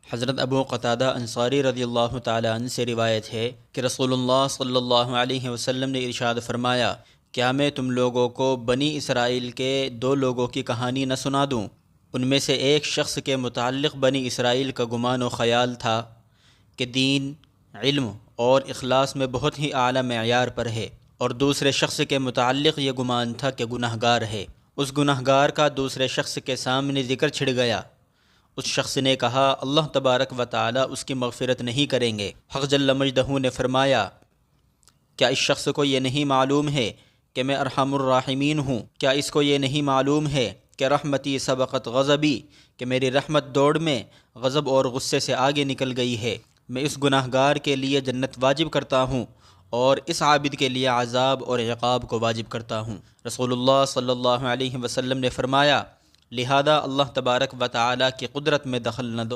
हज़रत अबू क़तादा अंसारी रज़ियल्लाहु ताला अन्हु से रिवायत है कि रसूलुल्लाह सल्लल्लाहु अलैहि वसल्लम ने इरशाद फरमाया, क्या मैं तुम लोगों को बनी इसराइल के दो लोगों की कहानी न सुना दूँ? उनमें से एक शख्स के मुताल्लिक़ बनी इसराइल का गुमान व ख़याल था कि दीन, इल्म और इखलास में बहुत ही आला मेयार पर है, और दूसरे शख्स के मुताल्लिक़ ये गुमान था कि गुनहगार है। उस गुनहगार का दूसरे शख्स के सामने ज़िक्र छिड़ गया। उस शख्स ने कहा, अल्लाह तबारक व ताला उसकी मग़फ़िरत नहीं करेंगे। हक़ जल्ल मजदहू ने फरमाया, क्या इस शख्स को ये नहीं मालूम है कि मैं अरहमुर राहिमीन हूँ? क्या इसको ये नहीं मालूम है कि रहमती सबक़त गज़बी, कि मेरी रहमत दौड़ में गज़ब और गुस्से से आगे निकल गई है। मैं इस गुनाहगार के लिए जन्नत वाजिब करता हूँ और इस आबिद के लिए अज़ाब और इक़ाब को वाजिब करता हूँ। रसूलुल्लाह सल्लल्लाहु अलैहि वसल्लम ने फरमाया, लिहाजा अल्लाह तबारक व ताला की कुदरत में दखल न दो।